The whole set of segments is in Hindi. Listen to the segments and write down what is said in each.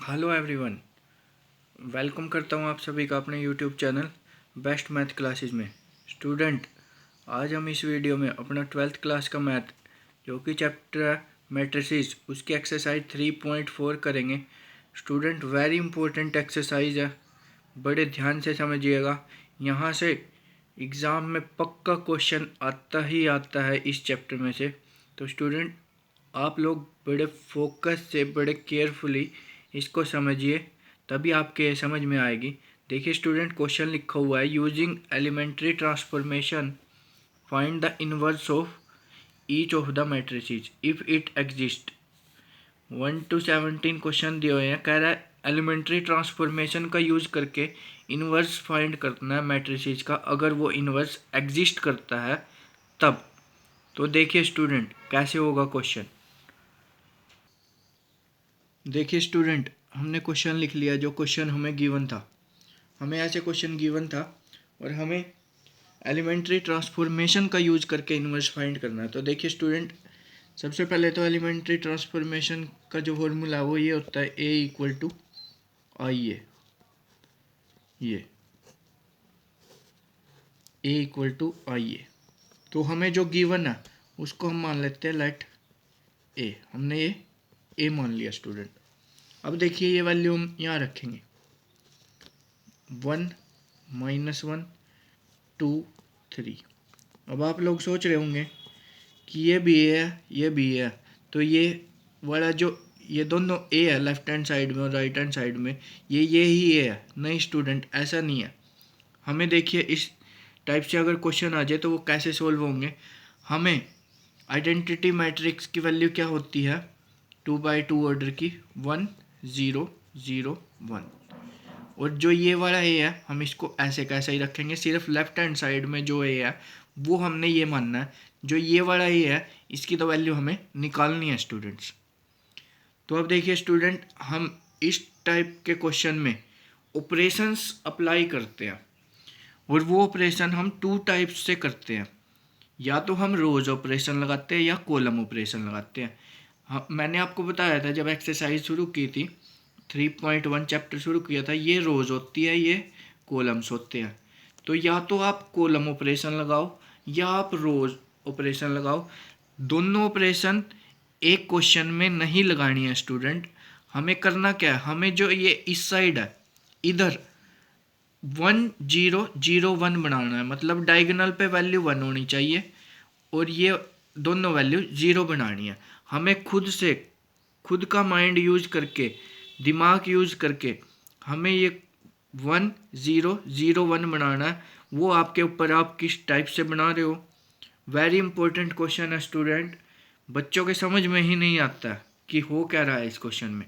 हेलो एवरीवन, वेलकम करता हूँ आप सभी का अपने YouTube channel best math classes में। स्टूडेंट, आज हम इस वीडियो में अपना 12th क्लास का मैथ जो कि चैप्टर है मैट्रिसेस उसकी एक्सरसाइज 3.4 करेंगे। स्टूडेंट, वेरी इंपॉर्टेंट एक्सरसाइज है, बड़े ध्यान से समझिएगा। यहाँ से एग्ज़ाम में पक्का क्वेश्चन आता ही आता है इस चैप्टर में से। तो स्टूडेंट, आप लोग बड़े फोकस से, बड़े केयरफुली इसको समझिए, तभी आपके समझ में आएगी। देखिए स्टूडेंट, क्वेश्चन लिखा हुआ है, using elementary transformation find the inverse of each of the matrices if it exist. 1 to 17 question दिए हुए हैं। कह रहा है एलिमेंट्री ट्रांसफॉर्मेशन का यूज करके इनवर्स फाइंड करना है मैट्रिसेस का, अगर वो इनवर्स एग्जिस्ट करता है तब। तो देखिए स्टूडेंट, कैसे होगा क्वेश्चन। देखिए स्टूडेंट, हमने क्वेश्चन लिख लिया, जो क्वेश्चन हमें गिवन था। हमें ऐसे क्वेश्चन गिवन था और हमें एलिमेंट्री ट्रांसफॉर्मेशन का यूज करके इनवर्स फाइंड करना है। तो देखिए स्टूडेंट, सबसे पहले तो एलिमेंट्री ट्रांसफॉर्मेशन का जो फॉर्मूला है वो ये होता है, ए इक्वल टू आई ए। ये ए इक्वल टू आई ए। तो हमें जो गिवन है उसको हम मान लेते हैं लेट ए। हमने ये ए मान लिया स्टूडेंट। अब देखिए ये वैल्यू हम यहाँ रखेंगे, 1 -1 2 3। अब आप लोग सोच रहे होंगे कि ये भी ए है, ये भी ए है, तो ये वाला जो ये दोनों ए है लेफ्ट हैंड साइड में और राइट हैंड साइड में, ये ही ए है। नहीं स्टूडेंट, ऐसा नहीं है। हमें देखिए इस टाइप से अगर क्वेश्चन आ जाए तो वो कैसे सोल्व होंगे। हमें आइडेंटिटी मैट्रिक्स की वैल्यू क्या होती है, 2x2 ऑर्डर की, 1 0 0 1। और जो ये वाला ए है हम इसको ऐसे कैसे ही रखेंगे, सिर्फ लेफ्ट हैंड साइड में जो ए है वो हमने ये मानना है। जो ये वाला ए है इसकी तो वैल्यू हमें निकालनी है स्टूडेंट्स। तो अब देखिए स्टूडेंट, हम इस टाइप के क्वेश्चन में ऑपरेशंस अप्लाई करते हैं और वो ऑपरेशन हम 2 टाइप्स से करते हैं। या तो हम रोज ऑपरेशन लगाते हैं या कॉलम ऑपरेशन लगाते हैं। हाँ, मैंने आपको बताया था जब एक्सरसाइज शुरू की थी, 3.1 चैप्टर शुरू किया था, ये रोज होती है, ये कॉलम्स होते हैं। तो या तो आप कॉलम ऑपरेशन लगाओ या आप रोज ऑपरेशन लगाओ। दोनों ऑपरेशन एक क्वेश्चन में नहीं लगानी है स्टूडेंट। हमें करना क्या है, हमें जो ये इस साइड है इधर 1 0 0 1 बनाना है, मतलब डायगोनल पे वैल्यू 1 होनी चाहिए और ये दोनों वैल्यू 0 बनानी है। हमें खुद का माइंड यूज करके, दिमाग यूज करके हमें ये 1 0 0 1 बनाना है। वो आपके ऊपर, आप किस टाइप से बना रहे हो। वेरी इंपॉर्टेंट क्वेश्चन है स्टूडेंट, बच्चों के समझ में ही नहीं आता कि हो क्या रहा है इस क्वेश्चन में।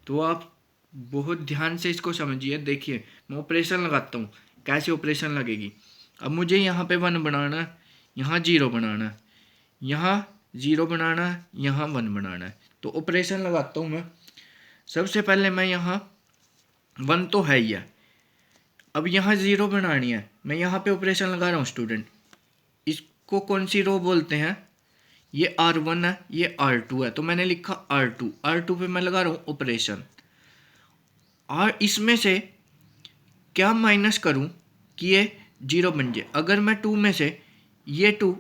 तो आप बहुत ध्यान से इसको समझिए। देखिए मैं ऑपरेशन लगाता हूँ, कैसे ऑपरेशन लगेगी। अब मुझे यहाँ पे 1 बनाना है, यहाँ 0 बनाना है, यहाँ 0 बनाना है, यहाँ 1 बनाना है। तो ऑपरेशन लगाता हूँ मैं। सबसे पहले मैं यहाँ 1 तो है ही है, अब यहाँ 0 बनानी है। मैं यहाँ पे ऑपरेशन लगा रहा हूँ स्टूडेंट। इसको कौन सी रो बोलते हैं, ये R1 है, ये R2 है, तो मैंने लिखा R2। R2 पे मैं लगा रहा हूँ ऑपरेशन। और इसमें से क्या माइनस करूं कि ये 0 बन जाए। अगर मैं 2 में से ये 2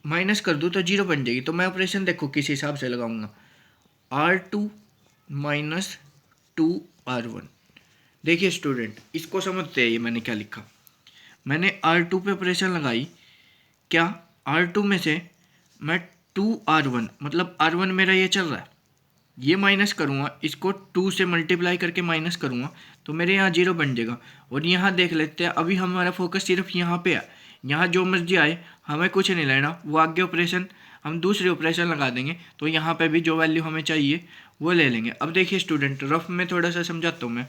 माइनस कर दूं तो 0 बन जाएगी। तो मैं ऑपरेशन देखो किस हिसाब से लगाऊंगा, R2 माइनस 2R1। देखिए स्टूडेंट, इसको समझते हैं, ये मैंने क्या लिखा। मैंने R2 पे ऑपरेशन लगाई, क्या R2 में से मैं 2R1, मतलब R1 मेरा ये चल रहा है, ये माइनस करूँगा, इसको 2 से मल्टीप्लाई करके माइनस करूँगा तो मेरे यहाँ 0 बन जाएगा। और यहाँ देख लेते हैं, अभी हमारा फोकस सिर्फ यहाँ पे है। यहाँ जो मर्जी आए हमें कुछ नहीं लेना, वो आगे ऑपरेशन हम दूसरे ऑपरेशन लगा देंगे तो यहाँ पे भी जो वैल्यू हमें चाहिए वो ले लेंगे। अब देखिए स्टूडेंट, रफ में थोड़ा सा समझाता हूँ मैं।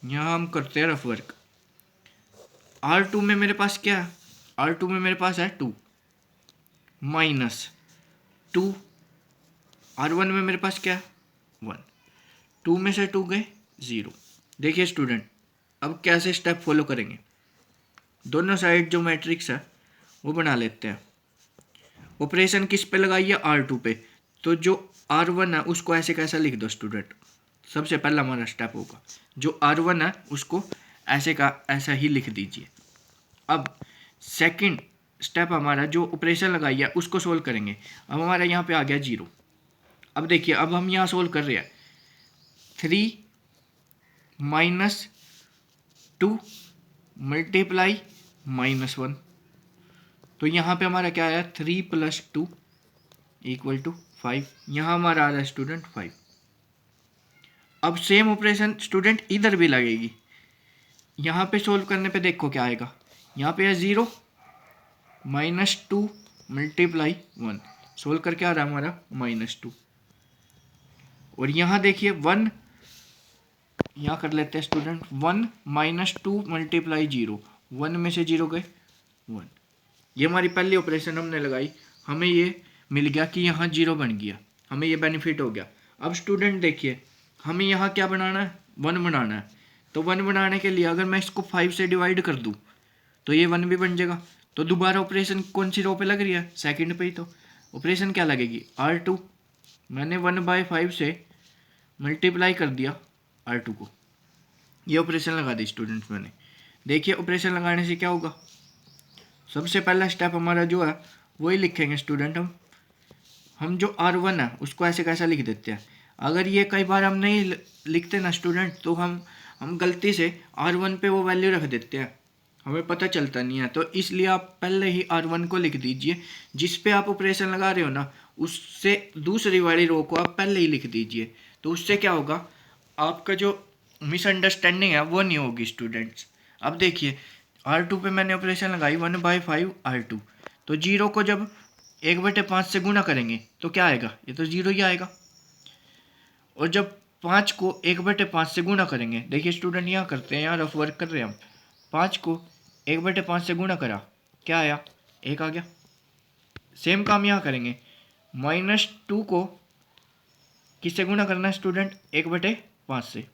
यहाँ हम करते हैं रफ वर्क। R2 में मेरे पास क्या है, R2 में मेरे पास है 2 माइनस 2। R1 में मेरे पास क्या है 1। 2 में से 2 गए 0। देखिए स्टूडेंट, अब कैसे स्टेप फॉलो करेंगे। दोनों साइड जो मैट्रिक्स है वो बना लेते हैं। ऑपरेशन किस पे लगाइए, R2 पे। तो जो R1 है उसको ऐसे कैसा लिख दो स्टूडेंट, सबसे पहला हमारा स्टेप होगा जो R1 है उसको ऐसे का ऐसा ही लिख दीजिए। अब सेकंड स्टेप हमारा जो ऑपरेशन लगाई है उसको सोल्व करेंगे। अब हमारा यहाँ पे आ गया 0। अब देखिए अब हम यहाँ सोल्व कर रहे हैं 3 माइनस 2 मल्टीप्लाई -1, तो यहाँ पे हमारा क्या आया 3 + 2 = 5। यहाँ हमारा आ रहा है स्टूडेंट 5। अब सेम ऑपरेशन स्टूडेंट इधर भी लगेगी। यहाँ पे सोल्व करने पे देखो क्या आएगा, यहाँ पे है 0 -2 मल्टीप्लाई 1, सोल्व करके आ रहा है हमारा -2। और यहाँ देखिए 1, यहाँ कर लेते हैं स्टूडेंट 1 -2 मल्टीप्लाई 0, 1 में से 0 गए 1। ये हमारी पहली ऑपरेशन हमने लगाई, हमें ये मिल गया कि यहाँ 0 बन गया, हमें ये बेनिफिट हो गया। अब स्टूडेंट देखिए हमें यहाँ क्या बनाना है, 1 बनाना है। तो 1 बनाने के लिए अगर मैं इसको 5 से डिवाइड कर दूँ तो ये 1 भी बन जाएगा। तो दोबारा ऑपरेशन कौन सी रो पे लग रही है, सेकंड पे ही। तो ऑपरेशन क्या लगेगी, R2। मैंने 1/5 से मल्टीप्लाई कर दिया R2 को, ये ऑपरेशन लगा दी स्टूडेंट्स मैंने। देखिए ऑपरेशन लगाने से क्या होगा, सबसे पहला स्टेप हमारा जो है वही लिखेंगे स्टूडेंट। हम जो R1 है उसको ऐसे कैसा लिख देते हैं। अगर ये कई बार हम नहीं लिखते ना स्टूडेंट, तो हम गलती से R1 पे वो वैल्यू रख देते हैं, हमें पता चलता नहीं है। तो इसलिए आप पहले ही R1 को लिख दीजिए, जिस पे आप ऑपरेशन लगा रहे हो ना उससे दूसरी वाली रो को आप पहले ही लिख दीजिए। तो उससे क्या होगा, आपका जो मिसअंडरस्टैंडिंग है वो नहीं होगी स्टूडेंट्स। अब देखिए R2 पे मैंने ऑपरेशन लगाई 1/5 R2, तो 0 को जब 1/5 से गुना करेंगे तो क्या आएगा, ये तो 0 ही आएगा। और जब 5 को 1/5 से गुना करेंगे, देखिए स्टूडेंट यहाँ करते हैं, यहाँ रफ वर्क कर रहे हैं हम। 5 को 1/5 से गुना करा, क्या आया, 1 आ गया। सेम काम यहाँ करेंगे, -2 को किससे गुना करना है स्टूडेंट, 1/5 से,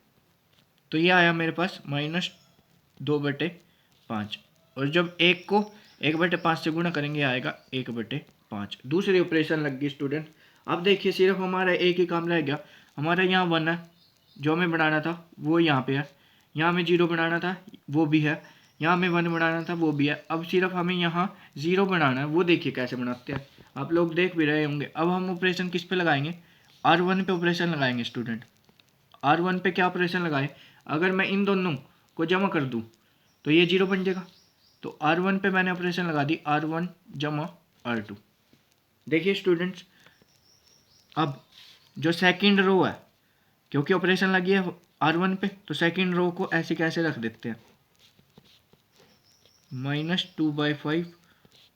तो ये आया मेरे पास -2/5। और जब 1 को 1/5 से गुना करेंगे आएगा 1/5। दूसरी ऑपरेशन लग गई स्टूडेंट। अब देखिए सिर्फ हमारा एक ही काम रह गया, हमारा यहाँ 1 है जो हमें बनाना था वो यहाँ पे है, यहाँ हमें 0 बनाना था वो भी है, यहाँ हमें 1 बनाना था वो भी है। अब सिर्फ हमें यहाँ 0 बनाना है, वो देखिए कैसे बनाते हैं, आप लोग देख भी रहे होंगे। अब हम ऑपरेशन किस पे लगाएंगे, R1 पे ऑपरेशन लगाएंगे स्टूडेंट। R1 पे क्या ऑपरेशन लगाए, अगर मैं इन दोनों को जमा कर दूँ तो ये 0 बन जाएगा। तो R1 पे मैंने ऑपरेशन लगा दी R1 जमा R2। देखिए स्टूडेंट्स अब जो सेकंड रो है, क्योंकि ऑपरेशन लगी है R1 पे, तो सेकंड रो को ऐसे कैसे रख देते हैं, -2/5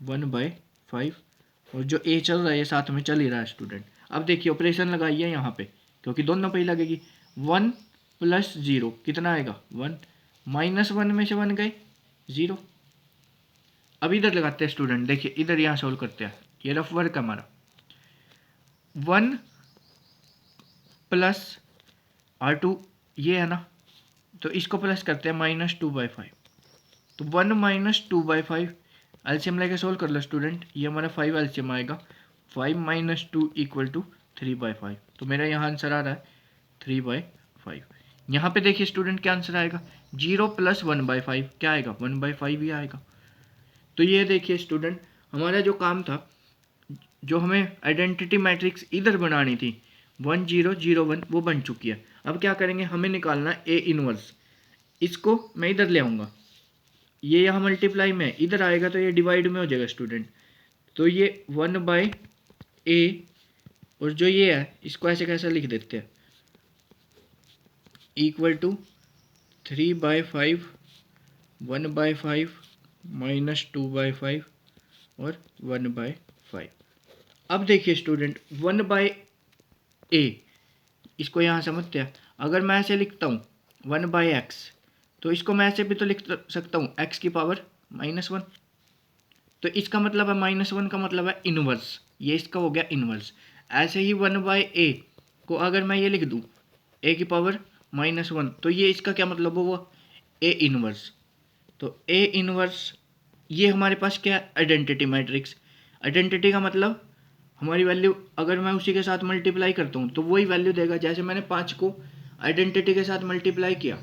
1/5, और जो A चल रहा है ये साथ में चल ही रहा है स्टूडेंट। अब देखिए ऑपरेशन लगाई है यहाँ पे, क्योंकि दोनों पे ही लगेगी। 1 + 0 कितना आएगा, 1, -1 में से 1 गए 0। अब इधर लगाते हैं स्टूडेंट, देखिए इधर यहाँ सोल्व करते हैं, ये रफ वर्क हमारा 1 + R2 ये है ना, तो इसको प्लस करते हैं -2/5। तो 1 - 2/5 एलसीएम लेके सोल्व कर लो स्टूडेंट, ये हमारा 5 एलसीएम आएगा, 5 - 2 = 3/5। तो मेरा यहाँ आंसर आ रहा है 3/5। यहाँ पे देखिए स्टूडेंट क्या आंसर आएगा, 0 + 1/5 क्या आएगा, 1/5 ही आएगा। तो ये देखिए स्टूडेंट हमारा जो काम था, जो हमें आइडेंटिटी मैट्रिक्स इधर बनानी थी 1 0 0 1, वो बन चुकी है। अब क्या करेंगे, हमें निकालना A इनवर्स, इसको मैं इधर ले आऊँगा, ये यहाँ मल्टीप्लाई में इधर आएगा तो ये डिवाइड में हो जाएगा स्टूडेंट। तो ये 1/A, और जो ये है इसको ऐसे कैसे लिख देते हैं, = 3/5 1/5 -2/5 और 1/5। अब देखिए स्टूडेंट 1/A, इसको यहाँ समझते हैं। अगर मैं ऐसे लिखता हूँ 1/x, तो इसको मैं ऐसे भी तो लिख सकता हूँ x⁻⁻1। तो इसका मतलब है -1 का मतलब है इनवर्स, ये इसका हो गया इनवर्स। ऐसे ही 1/A को अगर मैं ये लिख दूँ A⁻−1, तो ये इसका क्या मतलब हुआ, A इनवर्स। तो A इनवर्स ये हमारे पास क्या है, आइडेंटिटी मैट्रिक्स। आइडेंटिटी का मतलब हमारी वैल्यू अगर मैं उसी के साथ मल्टीप्लाई करता हूँ तो वही वैल्यू देगा। जैसे मैंने 5 को आइडेंटिटी के साथ मल्टीप्लाई किया।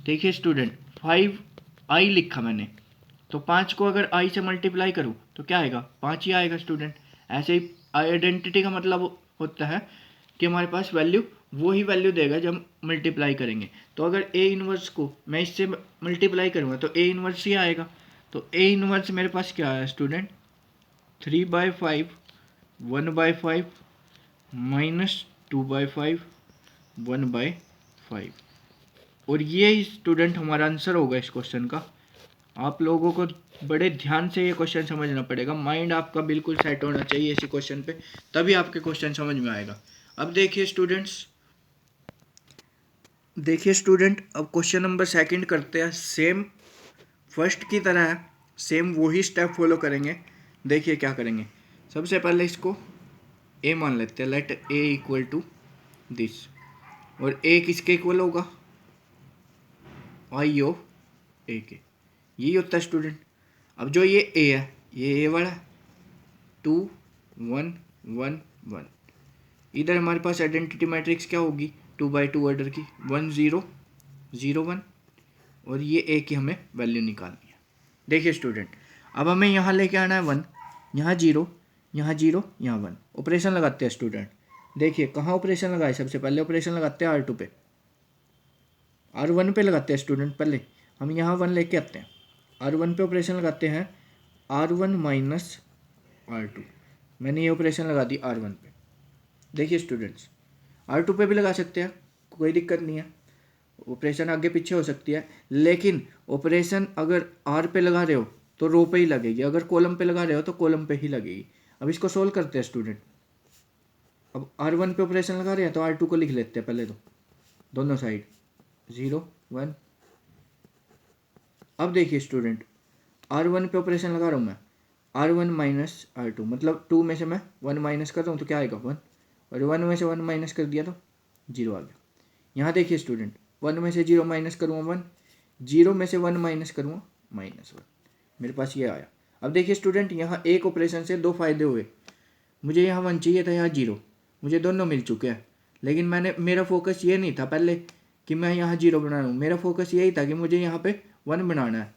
देखिए स्टूडेंट 5i लिखा मैंने, तो 5 को अगर i से मल्टीप्लाई करूँ तो क्या आएगा, 5 ही आएगा स्टूडेंट। ऐसे ही आइडेंटिटी का मतलब होता है कि हमारे पास वैल्यू वो ही वैल्यू देगा जब मल्टीप्लाई करेंगे। तो अगर ए इनवर्स को मैं इससे मल्टीप्लाई करूँगा तो ए इनवर्स ही आएगा। तो ए इनवर्स मेरे पास क्या आया स्टूडेंट, 3/5 1/5 माइनस 2/5 1/5। और ये स्टूडेंट हमारा आंसर होगा इस क्वेश्चन का। आप लोगों को बड़े ध्यान से ये क्वेश्चन समझना पड़ेगा, माइंड आपका बिल्कुल सेट होना चाहिए इसी क्वेश्चन पे, तभी आपके क्वेश्चन समझ में आएगा। अब देखिए स्टूडेंट, अब क्वेश्चन नंबर सेकंड करते हैं। सेम फर्स्ट की तरह है, सेम वही स्टेप फॉलो करेंगे। देखिए क्या करेंगे, सबसे पहले इसको ए मान लेते हैं, let A equal to this. और ए किसके इक्वल होगा, आई ऑफ ए के, यही होता है स्टूडेंट। अब जो ये ए है, ये ए वाला 2 1 1 1, इधर हमारे पास आइडेंटिटी मैट्रिक्स क्या होगी, 2/2 ऑर्डर की, 1 0 0 1, और ये ए की हमें वैल्यू निकालनी है। देखिए स्टूडेंट, अब हमें यहाँ लेके आना है 1, यहाँ 0 यहाँ 0 यहाँ 1। ऑपरेशन लगाते हैं स्टूडेंट। देखिए कहाँ ऑपरेशन लगाए, सबसे पहले ऑपरेशन लगाते हैं R2 पे, R1 पे लगाते हैं स्टूडेंट। पहले हम यहाँ 1 लेके आते हैं, R1 पे ऑपरेशन लगाते हैं, R1 माइनस R2। मैंने ये ऑपरेशन लगा दी R1 पे। देखिए स्टूडेंट्स, R2 पे भी लगा सकते हैं, कोई दिक्कत नहीं है, ऑपरेशन आगे पीछे हो सकती है, लेकिन ऑपरेशन अगर R पे लगा रहे हो तो रो पे ही लगेगी, अगर कॉलम पे लगा रहे हो तो कॉलम पे ही लगेगी। अब इसको सोल्व करते हैं स्टूडेंट। अब R1 पे ऑपरेशन लगा रहे हैं तो R2 को लिख लेते हैं पहले, तो दोनों साइड 0 1। अब देखिए स्टूडेंट, R1 पे ऑपरेशन लगा रहा हूँ मैं, R1 माइनस R2, मतलब 2 में से मैं 1 माइनस कर रहा हूँ तो क्या आएगा 1, और 1 में से 1 माइनस कर दिया तो 0 आ गया। यहाँ देखिए स्टूडेंट, 1 में से 0 माइनस करूँगा 1, 0 में से 1 माइनस करूँगा -1, मेरे पास ये आया। अब देखिए स्टूडेंट, यहाँ एक ऑपरेशन से दो फायदे हुए। मुझे यहाँ 1 चाहिए था, यहाँ 0, मुझे दोनों मिल चुके हैं। लेकिन मेरा फोकस ये नहीं था पहले कि मैं यहाँ 0 बना रहा हूँ, मेरा फोकस यही था कि मुझे यहाँ पे 1 बनाना है।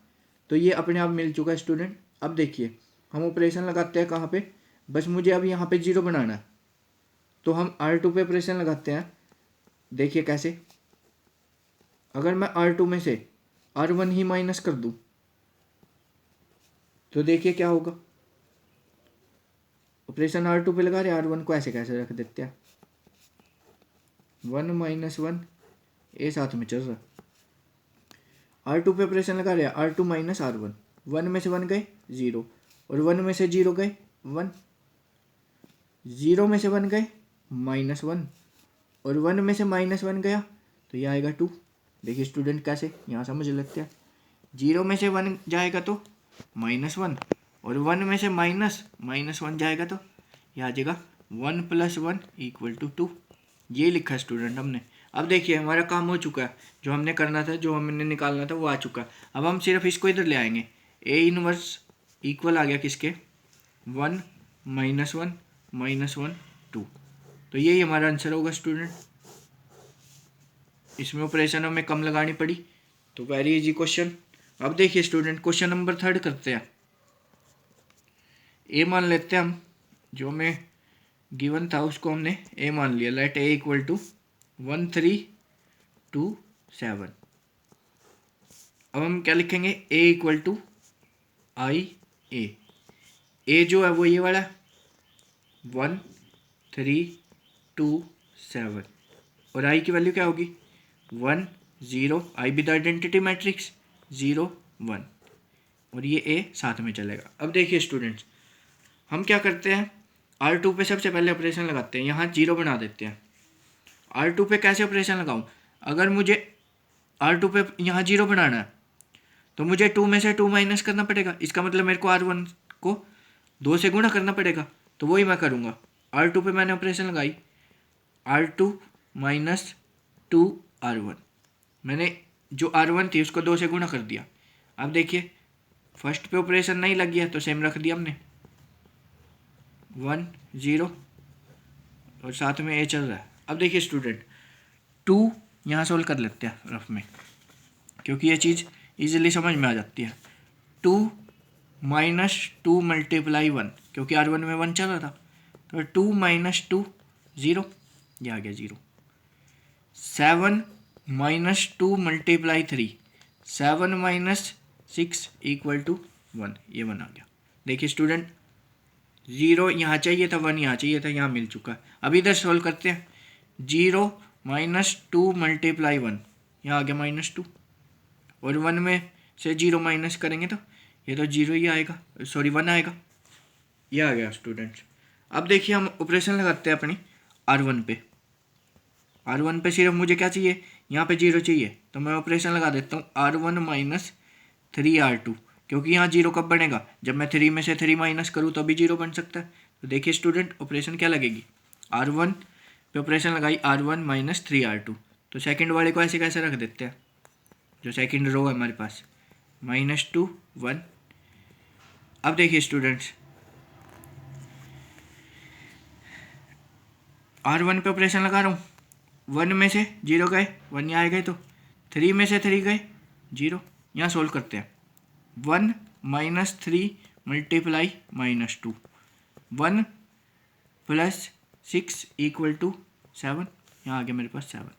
तो ये अपने आप मिल चुका है स्टूडेंट। अब देखिए हम ऑपरेशन लगाते हैं कहाँ पे, बस मुझे अब यहाँ पे 0 बनाना है, तो हम R2 पे ऑपरेशन लगाते हैं। देखिए कैसे, अगर मैं R2 में से R1 ही माइनस कर दूँ तो देखिए क्या होगा, ऑपरेशन R2 पे लगा रहे, R1 को ऐसे कैसे रख देते हैं, 1 - 1 ए साथ में चल रहा। R2 पे ऑपरेशन लगा रहे, R2 माइनस R1, 1 में से 1 गए 0, और 1 में से 0 गए 1, 0 में से 1 गए -1, और 1 में से -1 गया तो ये आएगा 2। देखिए स्टूडेंट कैसे, यहाँ समझ लेते हैं। 0 में से 1 जाएगा तो -1, और 1 में से -1 जाएगा तो ये आ जाएगा 1 + 1 = 2। ये लिखा है स्टूडेंट हमने। अब देखिए हमारा काम हो चुका है, जो हमने करना था, जो हमने निकालना था वो आ चुका है। अब हम सिर्फ इसको इधर ले आएंगे, ए इनवर्स इक्वल आ गया किसके, 1 -1 -1 2। तो यही हमारा आंसर होगा स्टूडेंट। इसमें ऑपरेशन हमें कम लगानी पड़ी, तो वेरी इजी क्वेश्चन। अब देखिए स्टूडेंट, क्वेश्चन नंबर 3 करते हैं। ए मान लेते हैं हम, जो हमें गिवन था उसको हमने ए मान लिया, लेट ए इक्वल टू 1 3 2 7। अब हम क्या लिखेंगे, ए इक्वल टू आई ए जो है वो ये वाला 1 3 2 7, और आई की वैल्यू क्या होगी 1 0, आई विद आइडेंटिटी मैट्रिक्स 0 1, और ये ए साथ में चलेगा। अब देखिए स्टूडेंट्स, हम क्या करते हैं, R2 पे सबसे पहले ऑपरेशन लगाते हैं, यहाँ 0 बना देते हैं। R2 पे कैसे ऑपरेशन लगाऊं, अगर मुझे R2 पे यहाँ 0 बनाना है तो मुझे 2 में से 2 माइनस करना पड़ेगा, इसका मतलब मेरे को R1 को 2 से गुणा करना पड़ेगा, तो वही मैं करूँगा। R2 पे मैंने ऑपरेशन लगाई, R2 माइनस 2 R1, मैंने जो R1 थी उसको 2 से गुणा कर दिया। अब देखिए फर्स्ट पे ऑपरेशन नहीं लग गया तो सेम रख दिया हमने, 1 0, और साथ में ए चल रहा है। अब देखिए स्टूडेंट, 2 यहाँ सोल्व कर लेते हैं रफ में, क्योंकि ये चीज़ इजीली समझ में आ जाती है। 2 - 2 × 1, क्योंकि R1 में 1 चल रहा था, तो 2 - 2 0, ये आ गया 0। 7 - 2 × 3, 7 - 6 = 1, ये 1 आ गया। देखिए स्टूडेंट, 0 यहाँ चाहिए था, 1 यहाँ चाहिए था, यहाँ मिल चुका है। अब इधर सॉल्व करते हैं। 0 - 2 × 1, यहाँ आ गया -2, और 1 में से 0 माइनस करेंगे तो ये तो 0 ही आएगा, सॉरी 1 आएगा। ये आ गया स्टूडेंट्स। अब देखिए हम ऑपरेशन लगाते हैं अपनी R1 पे। R1 पे सिर्फ मुझे क्या चाहिए, यहाँ पे 0 चाहिए, तो मैं ऑपरेशन लगा देता हूँ R1 - 3R2, क्योंकि यहाँ 0 कब बनेगा, जब मैं 3 में से 3 माइनस करूँ तो भी 0 बन सकता है। तो देखिए स्टूडेंट, ऑपरेशन क्या लगेगी, R1 पे ऑपरेशन लगाई R1 - 3R2, तो सेकंड वाले को ऐसे कैसे रख देते हैं, जो सेकंड रो है हमारे पास, -2 1। अब देखिए स्टूडेंट्स, R1 पे ऑपरेशन लगा रहा हूँ, 1 में से 0 गए, 1 यहाँ गए, तो 3 में से 3 गए 0। यहाँ सोल्व करते हैं। 1 - 3 × -2, 1 + 6 = 7, यहाँ आ गया मेरे पास 7।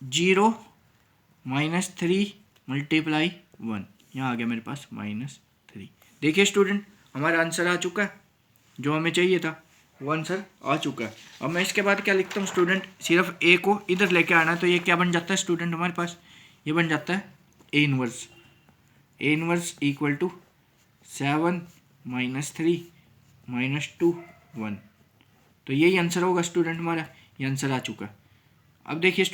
0 - 3 × 1, यहाँ आ गया मेरे पास -3। देखिए स्टूडेंट, हमारा आंसर आ चुका है, जो हमें चाहिए था वो आंसर आ चुका है। अब मैं इसके बाद क्या लिखता हूँ स्टूडेंट, सिर्फ ए को इधर लेके आना है, तो ये क्या बन जाता है स्टूडेंट हमारे पास, ये बन जाता है A 1। A 1 = 7 - 3 -2 1, तो यही आंसर होगा स्टूडेंट हमारा, ये आंसर आ चुका है। अब देखिए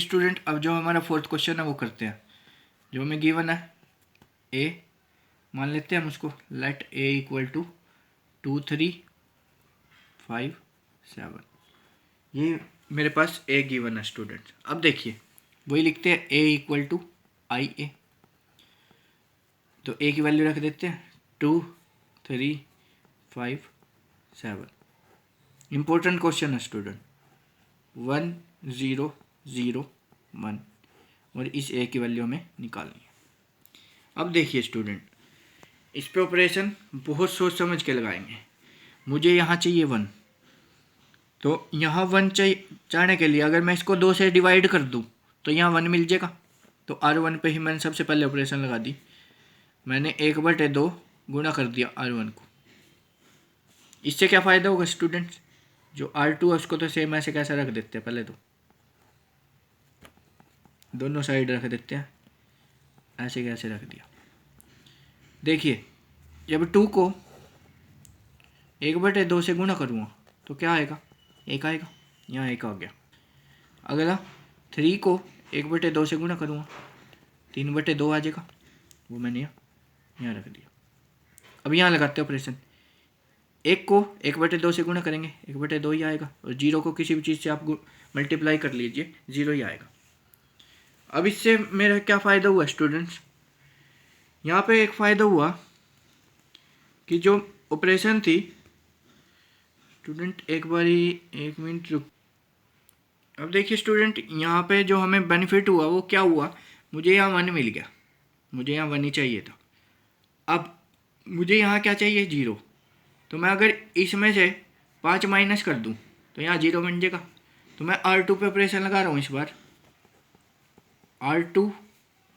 स्टूडेंट, अब जो हमारा फोर्थ क्वेश्चन है वो करते हैं। जो हमें गिवन है A, मान लेते हैं हम उसको, लेट A = 2 3 5 7, ये मेरे पास A गिवन है स्टूडेंट। अब देखिए वही लिखते हैं, A = IA, तो A की वैल्यू रख देते हैं 2 3 5 7। इम्पोर्टेंट क्वेश्चन है स्टूडेंट, 1 0 0 1, और इस A की वैल्यू हमें निकालनी है। अब देखिए स्टूडेंट, इस पे ऑपरेशन बहुत सोच समझ के लगाएंगे। मुझे यहाँ चाहिए 1, तो यहाँ 1 चाहने के लिए अगर मैं इसको 2 से डिवाइड कर दूँ तो यहाँ 1 मिल जाएगा। तो R1 पे ही मैंने सबसे पहले ऑपरेशन लगा दी, मैंने 1/2 गुणा कर दिया R1 को। इससे क्या फ़ायदा होगा स्टूडेंट्स, जो R2 है उसको तो सेम ऐसे कैसे रख देते हैं, पहले तो दोनों साइड रख देते हैं, ऐसे कैसे रख दिया। देखिए जब 2 को 1/2 से गुणा करूँगा तो क्या आएगा, 1 आएगा, यहाँ 1 आ गया। अगला 3 को 1/2 से गुणा करूँगा, 3/2 आ जाएगा, वो मैंने यहाँ रख दिया। अब यहाँ लगाते हैं ऑपरेशन, 1 को 1/2 से गुणा करेंगे, 1/2 ही आएगा, और 0 को किसी भी चीज़ से आप मल्टीप्लाई कर लीजिए, 0 ही आएगा। अब इससे मेरा क्या फ़ायदा हुआ स्टूडेंट्स, यहाँ पे एक फ़ायदा हुआ कि जो ऑपरेशन थी, स्टूडेंट एक मिनट रुक। अब देखिए स्टूडेंट, यहाँ पे जो हमें बेनिफिट हुआ वो क्या हुआ, मुझे यहाँ 1 मिल गया, मुझे यहाँ 1 ही चाहिए था। अब मुझे यहाँ क्या चाहिए, 0, तो मैं अगर इसमें से 5 माइनस कर दूँ तो यहाँ 0 बन जाएगा। तो मैं R2 पे ऑपरेशन लगा रहा हूँ इस बार, R2 -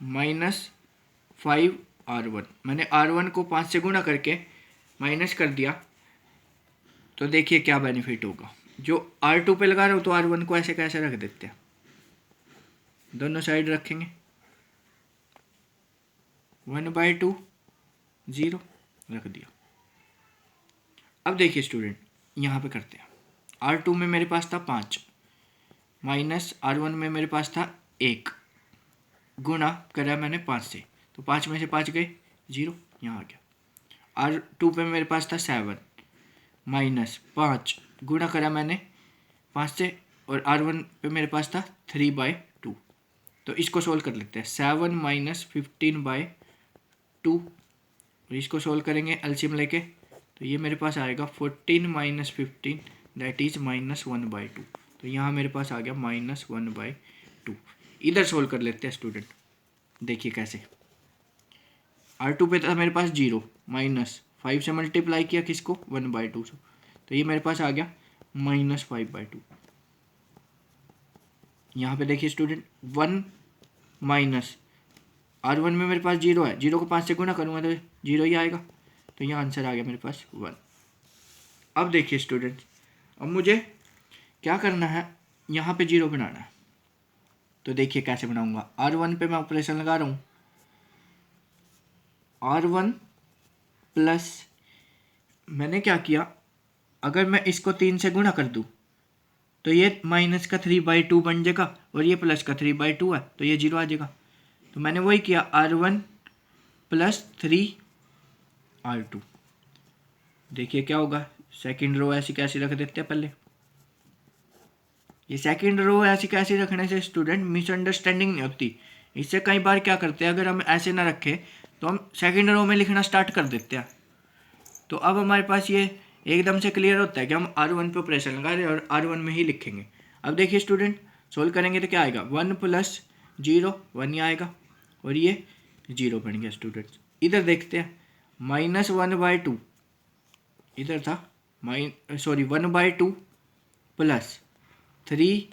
5 R1, मैंने R1 को 5 से गुणा करके माइनस कर दिया, तो देखिए क्या बेनिफिट होगा। जो R2 पे लगा रहा हूँ तो R1 को ऐसे कैसे रख देते हैं, दोनों साइड रखेंगे, 1/2 0 रख दिया। अब देखिए स्टूडेंट, यहाँ पे करते हैं, R2 में मेरे पास था 5 माइनस R1 में मेरे पास था 1, गुणा करा मैंने 5 से, तो 5 में से 5 गए 0, यहाँ आ गया। R2 पे मेरे पास था 7 माइनस 5, गुणा करा मैंने 5 से, और R1 पे मेरे पास था 3/2, तो इसको सोल्व कर लेते हैं। 7 - 15/2, और इसको सोल्व करेंगे एलसीएम लेके, तो ये मेरे पास आएगा 14 - 15 दैट इज -1/2। तो यहाँ मेरे पास आ गया -1/2। इधर सोल्व कर लेते हैं स्टूडेंट, देखिए कैसे। R2 पे था मेरे पास 0, -5 से मल्टीप्लाई किया किसको, 1/2 से, तो ये मेरे पास आ गया -5/2। यहाँ पे देखिए स्टूडेंट 1 माइनस R1 में मेरे पास 0 है, 0 को 5 से गुना करूँगा तो 0 ही आएगा, तो यहाँ आंसर आ गया मेरे पास 1। अब देखिए स्टूडेंट, अब मुझे क्या करना है, यहाँ पे 0 बनाना है। तो देखिए कैसे बनाऊंगा, R1 पे मैं ऑपरेशन लगा रहा हूँ, R1 प्लस, मैंने क्या किया, अगर मैं इसको 3 से गुणा कर दूँ तो ये माइनस का 3/2 बन जाएगा, और ये प्लस का 3/2 है, तो ये 0 आ जाएगा। तो मैंने वही किया, R1 प्लस 3R2। देखिए क्या होगा, सेकंड रो ऐसी कैसी रख देते हैं पहले। ये सेकंड रो ऐसी कैसी रखने से स्टूडेंट मिसअंडरस्टैंडिंग नहीं होती। इससे कई बार क्या करते हैं, अगर हम ऐसे ना रखें तो हम सेकंड रो में लिखना स्टार्ट कर देते हैं। तो अब हमारे पास ये एकदम से क्लियर होता है कि हम R1 पे ऑपरेशन लगा रहे हैं और R1 में ही लिखेंगे। अब देखिए स्टूडेंट, सोल्व करेंगे तो क्या आएगा, 1 प्लस 0 1 ही आएगा, और ये 0 बन गया स्टूडेंट्स। इधर देखते हैं, -1/2 इधर था, 1/2 प्लस 3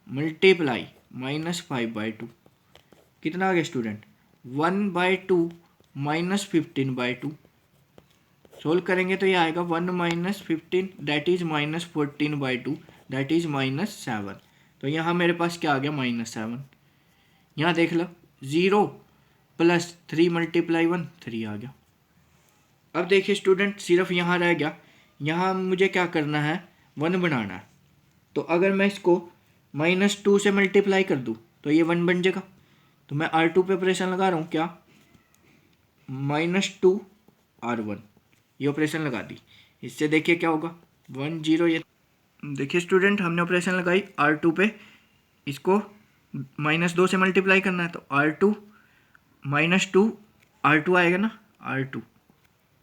मल्टीप्लाई -5/2, कितना आ गया स्टूडेंट, 1/2 -15/2। सोल्व करेंगे तो ये आएगा 1 - 15 दैट इज -14/2 दैट इज -7। तो यहाँ मेरे पास क्या आ गया, -7। यहाँ देख लो, 0 प्लस 3 मल्टीप्लाई 1 3 आ गया। अब देखिए स्टूडेंट, सिर्फ यहाँ रह गया, यहाँ मुझे क्या करना है, 1 बनाना है। तो अगर मैं इसको -2 से मल्टीप्लाई कर दूँ तो ये 1 बन जाएगा। तो मैं R2 पे ऑपरेशन लगा रहा हूँ, क्या, -2R1, ये ऑपरेशन लगा दी। इससे देखिए क्या होगा, 1 0, ये देखिए स्टूडेंट, हमने ऑपरेशन लगाई R2 पे, इसको -2 से मल्टीप्लाई करना है, तो R2 -2 R2 आएगा ना, R2।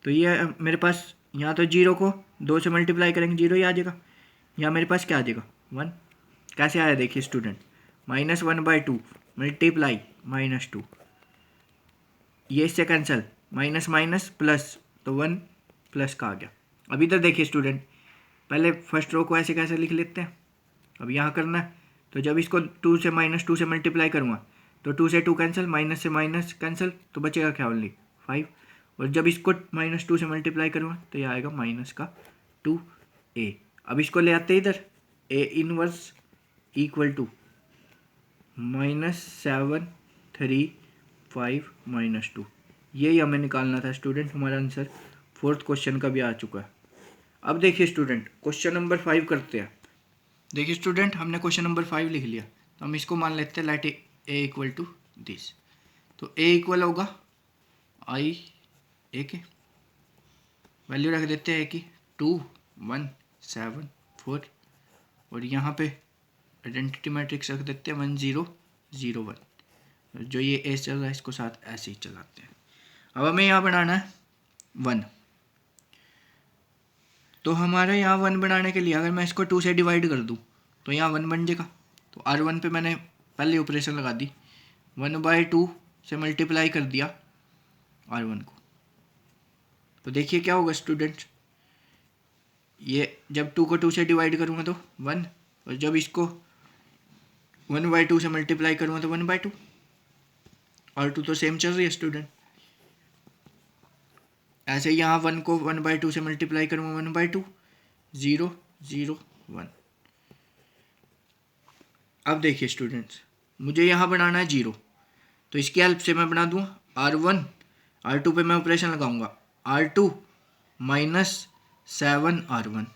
तो ये मेरे पास यहाँ तो 0 को 2 से मल्टीप्लाई करेंगे 0 ही आ जाएगा। यहाँ मेरे पास क्या आ जाएगा, 1। कैसे आया देखिए स्टूडेंट, -1/2 मल्टीप्लाई -2, ये इससे कैंसिल, माइनस माइनस प्लस, तो 1 प्लस का आ गया। अब इधर देखिए स्टूडेंट, पहले फर्स्ट रो को ऐसे कैसे लिख लेते हैं, अब यहाँ करना है। तो जब इसको 2 से -2 से मल्टीप्लाई करूँगा तो 2 से 2 कैंसिल, माइनस से माइनस कैंसिल, तो बचेगा क्या, ओनली 5। और जब इसको -2 से मल्टीप्लाई करूँगा तो ये आएगा -2a। अब इसको ले आते हैं इधर, a इनवर्स इक्वल टू -7 3 5 -2। यही हमें निकालना था स्टूडेंट, हमारा आंसर 4th क्वेश्चन का भी आ चुका है। अब देखिए स्टूडेंट, क्वेश्चन नंबर 5 करते हैं। देखिए स्टूडेंट, हमने क्वेश्चन नंबर 5 लिख लिया, तो हम इसको मान लेते हैं let A equal to this. तो ए इक्वल होगा आई ए के, वैल्यू रख देते हैं कि 2 1 7 4, और यहाँ पे आइडेंटिटी मैट्रिक्स रख देते हैं 1 0 0 1। जो ये ए चल रहा है इसको साथ ऐसे ही चलाते हैं। अब हमें यहाँ बनाना है 1। तो हमारे यहाँ 1 बनाने के लिए अगर मैं इसको 2 से डिवाइड कर दूँ तो यहाँ 1 बन जाएगा। तो R1 पे मैंने पहले ऑपरेशन लगा दी, 1/2 से मल्टीप्लाई कर दिया R1 को। तो देखिए क्या होगा स्टूडेंट, ये जब 2 को 2 से डिवाइड करूँगा तो 1, और जब इसको 1/2 से मल्टीप्लाई करूँगा तो 1/2। R2 तो सेम चल रही है स्टूडेंट। ऐसे यहाँ 1 को 1/2 से मल्टीप्लाई करूँगा 1/2, 0 0 1। अब देखिए स्टूडेंट्स, मुझे यहाँ बनाना है 0, तो इसकी हेल्प से मैं बना दूँ R1, R2 पे मैं ऑपरेशन लगाऊंगा, R2 -7 R1,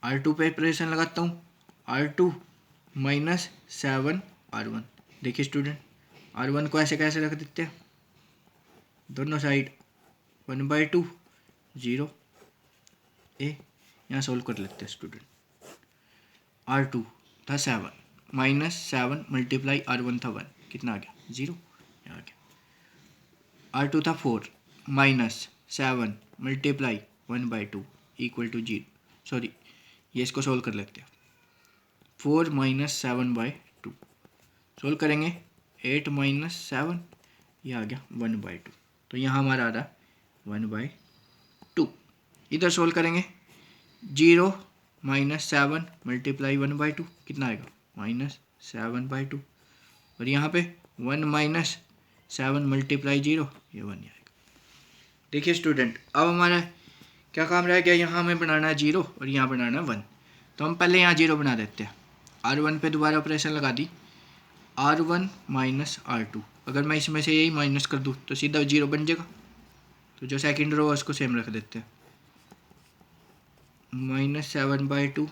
R2 पे ऑपरेशन लगाता हूँ, R2 -7 R1। देखिए स्टूडेंट, R1 को ऐसे कैसे रख देते हैं, दोनों साइड 1/2 0 ए। यहाँ सोल्व कर लेते हैं स्टूडेंट, R2 था 7, -7 मल्टीप्लाई R1 था 1, कितना आ गया 0, यहाँ आ गया। R2 था 4, -7 मल्टीप्लाई 1/2 इक्वल टू 0, सॉरी ये इसको सोल्व कर लेते हैं। 4 माइनस 7/2 सोल्व करेंगे। 8 माइनस 7, ये आ गया 1/2। तो यहाँ हमारा आ रहा 1/2। इधर सोल्व करेंगे। 0 माइनस 7 मल्टीप्लाई 1/2 कितना आएगा -7/2। और यहाँ पे 1 माइनस 7 मल्टीप्लाई 0, ये 1 आएगा। देखिए स्टूडेंट, अब हमारा क्या काम रह गया, यहाँ हमें बनाना है 0 और यहाँ बनाना है 1। तो हम पहले यहाँ 0 बना देते हैं। R1 पे दोबारा ऑपरेशन लगा दी, R1 माइनस R2। अगर मैं इसमें से यही माइनस कर दूँ तो सीधा 0 बन जाएगा। तो जो सेकंड रो है उसको सेम रख देते हैं, -7/2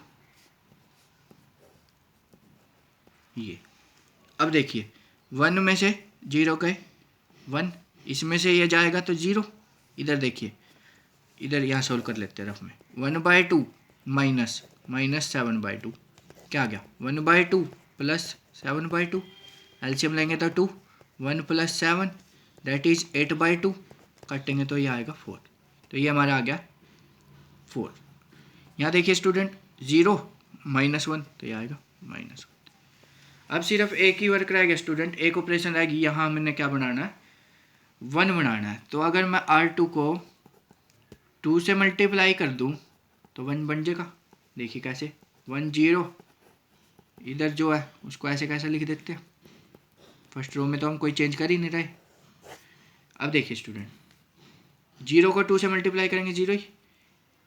ये। अब देखिए 1 में से 0 गए 1, इसमें से ये जाएगा तो 0। इधर देखिए, इधर यहाँ सोल्व कर लेते हैं रफ में। 1/2 माइनस -7/2 क्या आ गया 1/2 प्लस 7/2। एलसीएम लेंगे तो 2, 1 प्लस 7 दैट इज 8/2। काटेंगे तो ये आएगा 4। तो ये हमारा आ गया 4। यहाँ देखिए स्टूडेंट 0 -1 तो ये आएगा -1। अब सिर्फ एक ही वर्क रहेगा स्टूडेंट, एक ऑपरेशन रहेगी। यहाँ हमने क्या बनाना है 1 बनाना है। तो अगर मैं R2 को 2 से मल्टीप्लाई कर दूँ तो 1 बन जाएगा। देखिए कैसे 1 0, इधर जो है उसको ऐसे कैसे लिख देते हैं। फर्स्ट रो में तो हम कोई चेंज कर ही नहीं रहे। अब देखिए स्टूडेंट 0 को 2 से मल्टीप्लाई करेंगे 0 ही,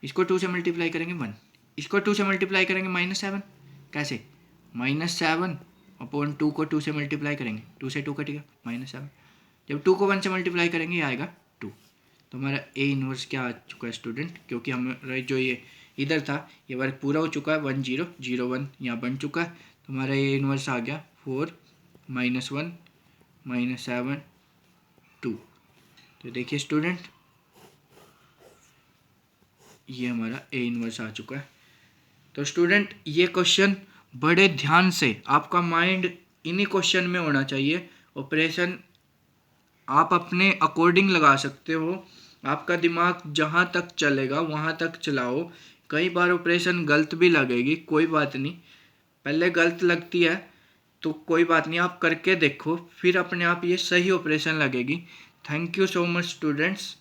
इसको 2 से मल्टीप्लाई करेंगे 1, इसको 2 से मल्टीप्लाई करेंगे -7। कैसे -7/2 को 2 से मल्टीप्लाई करेंगे, 2 से 2 कटेगा -7। जब 2 को 1 से मल्टीप्लाई करेंगे ये आएगा 2। तो हमारा A इनवर्स क्या आ चुका है स्टूडेंट, क्योंकि हमारा जो ये इधर था ये वर्क पूरा हो चुका है। 1 0 0 1 यहाँ बन चुका है। तो हमारा A इनवर्स आ गया 4 -1 -7 2। तो देखिए स्टूडेंट ये हमारा A इनवर्स आ चुका है। तो स्टूडेंट ये क्वेश्चन बड़े ध्यान से, आपका माइंड इन्हीं क्वेश्चन में होना चाहिए। ऑपरेशन आप अपने अकॉर्डिंग लगा सकते हो, आपका दिमाग जहाँ तक चलेगा वहाँ तक चलाओ। कई बार ऑपरेशन गलत भी लगेगी, कोई बात नहीं, पहले गलत लगती है तो कोई बात नहीं, आप करके देखो, फिर अपने आप ये सही ऑपरेशन लगेगी। Thank you so much students.